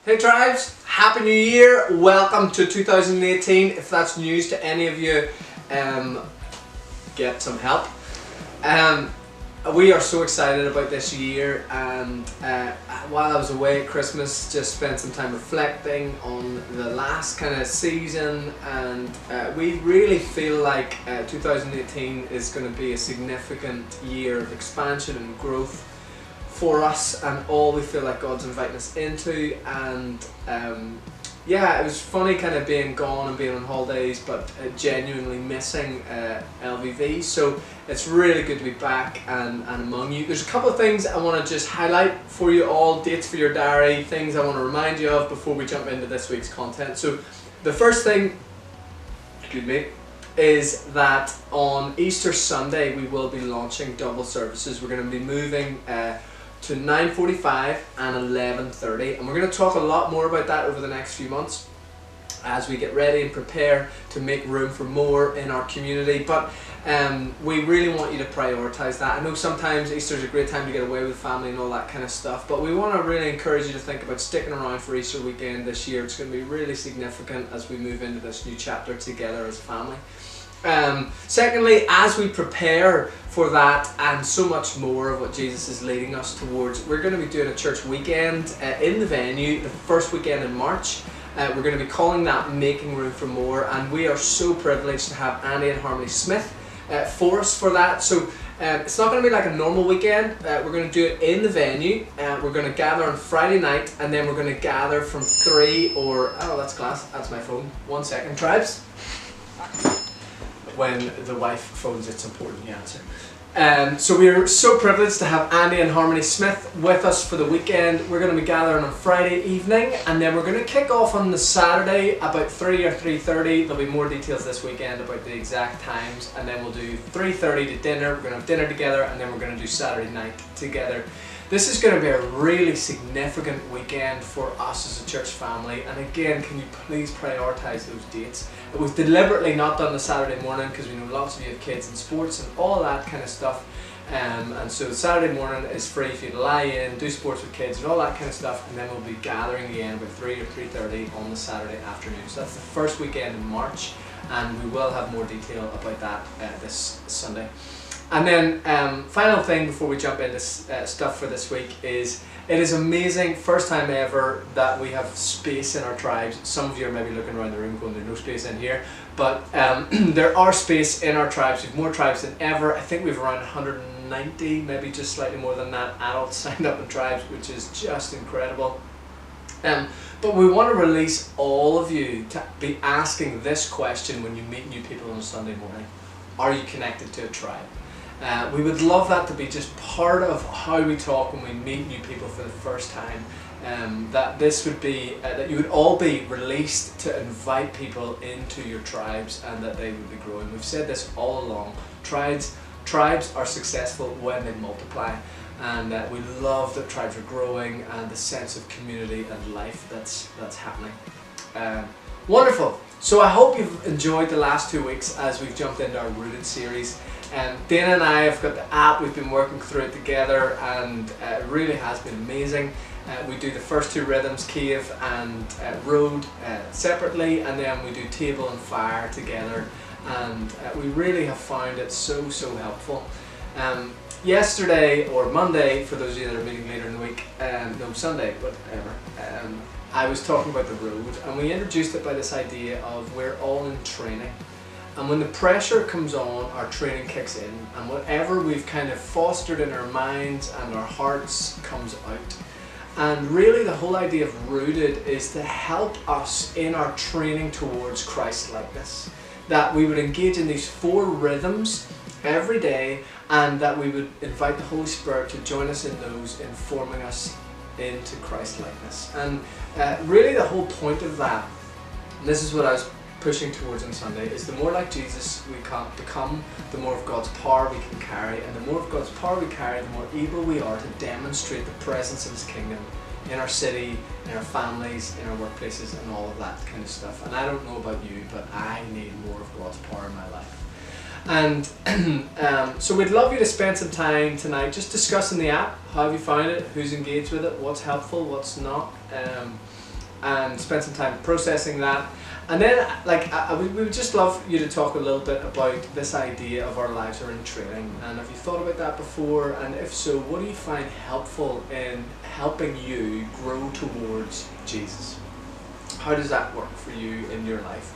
Hey Tribes, Happy New Year, welcome to 2018. If that's news to any of you, get some help. We are so excited about this year, and while I was away at Christmas, just spent some time reflecting on the last kind of season, and we really feel like 2018 is going to be a significant year of expansion and growth for us, and all we feel like God's inviting us into. And yeah, it was funny kind of being gone and being on holidays, but genuinely missing LVV. So it's really good to be back and among you. There's a couple of things I want to just highlight for you all, dates for your diary, things I want to remind you of before we jump into this week's content. So the first thing, excuse me, is that on Easter Sunday we will be launching double services. We're going to be moving to 9:45 and 11:30, and we're going to talk a lot more about that over the next few months as we get ready and prepare to make room for more in our community. But we really want you to prioritize that. I know sometimes Easter is a great time to get away with family and all that kind of stuff, but we want to really encourage you to think about sticking around for Easter weekend this year. It's going to be really significant as we move into this new chapter together as a family. Secondly, as we prepare for that and so much more of what Jesus is leading us towards, we're going to be doing a church weekend in the venue the first weekend in March. We're going to be calling that Making Room for More, and we are so privileged to have Andy and Harmony Smith for us for that. So it's not going to be like a normal weekend. We're going to do it in the venue. We're going to gather on Friday night, and then we're going to gather from 3 or, oh, that's class, that's my phone. 1 second, Tribes. When the wife phones, it's important you answer. So we're so privileged to have Andy and Harmony Smith with us for the weekend. We're going to be gathering on Friday evening, and then we're going to kick off on the Saturday about 3 or 3:30. There'll be more details this weekend about the exact times, and then we'll do 3:30 to dinner. We're going to have dinner together, and then we're going to do Saturday night together. This is going to be a really significant weekend for us as a church family, and again, can you please prioritize those dates? It was deliberately not done the Saturday morning because we know lots of you have kids in sports and all that kind of stuff, and so Saturday morning is free for you to lie in, do sports with kids and all that kind of stuff, and then we'll be gathering again about 3 or 3:30 on the Saturday afternoon. So that's the first weekend in March, and we will have more detail about that this Sunday. And then final thing before we jump into stuff for this week is, it is amazing, first time ever, that we have space in our tribes. Some of you are maybe looking around the room going, there's no space in here, but there are space in our tribes. We have more tribes than ever. I think we have around 190, maybe just slightly more than that, adults signed up in tribes, which is just incredible. But we want to release all of you to be asking this question when you meet new people on a Sunday morning. Are you connected to a tribe? We would love that to be just part of how we talk when we meet new people for the first time. That this would be, that you would all be released to invite people into your tribes, and that they would be growing. We've said this all along. Tribes are successful when they multiply, and we love that tribes are growing and the sense of community and life that's happening. Wonderful. So I hope you've enjoyed the last 2 weeks as we've jumped into our Rooted series. Dana and I have got the app, we've been working through it together, and it really has been amazing. We do the first 2 rhythms, Cave and Road, separately, and then we do Table and Fire together, and we really have found it so helpful. Yesterday, or Monday, for those of you that are meeting later in the week, no, Sunday, whatever, I was talking about the road, and we introduced it by this idea of we're all in training. And when the pressure comes on, our training kicks in, and whatever we've kind of fostered in our minds and our hearts comes out. And really the whole idea of Rooted is to help us in our training towards Christ-likeness. That we would engage in these 4 rhythms every day, and that we would invite the Holy Spirit to join us in those, informing us into Christ-likeness. And really the whole point of that, and this is what I was pushing towards on Sunday, is the more like Jesus we can become, the more of God's power we can carry, and the more of God's power we carry, the more able we are to demonstrate the presence of His kingdom in our city, in our families, in our workplaces, and all of that kind of stuff. And I don't know about you, but I need more of God's power in my life. And so we'd love you to spend some time tonight just discussing the app. How have you found it? Who's engaged with it? What's helpful? What's not? And spend some time processing that. And then, we would just love you to talk a little bit about this idea of our lives are in training. And have you thought about that before? And if so, what do you find helpful in helping you grow towards Jesus? How does that work for you in your life?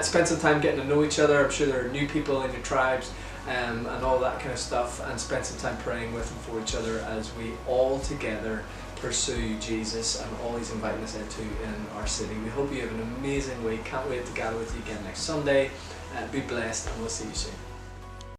Spend some time getting to know each other. I'm sure there are new people in your tribes and all that kind of stuff. And spend some time praying with and for each other as we all together pursue Jesus and all He's inviting us into in our city. We hope you have an amazing week. Can't wait to gather with you again next Sunday. Be blessed, and we'll see you soon.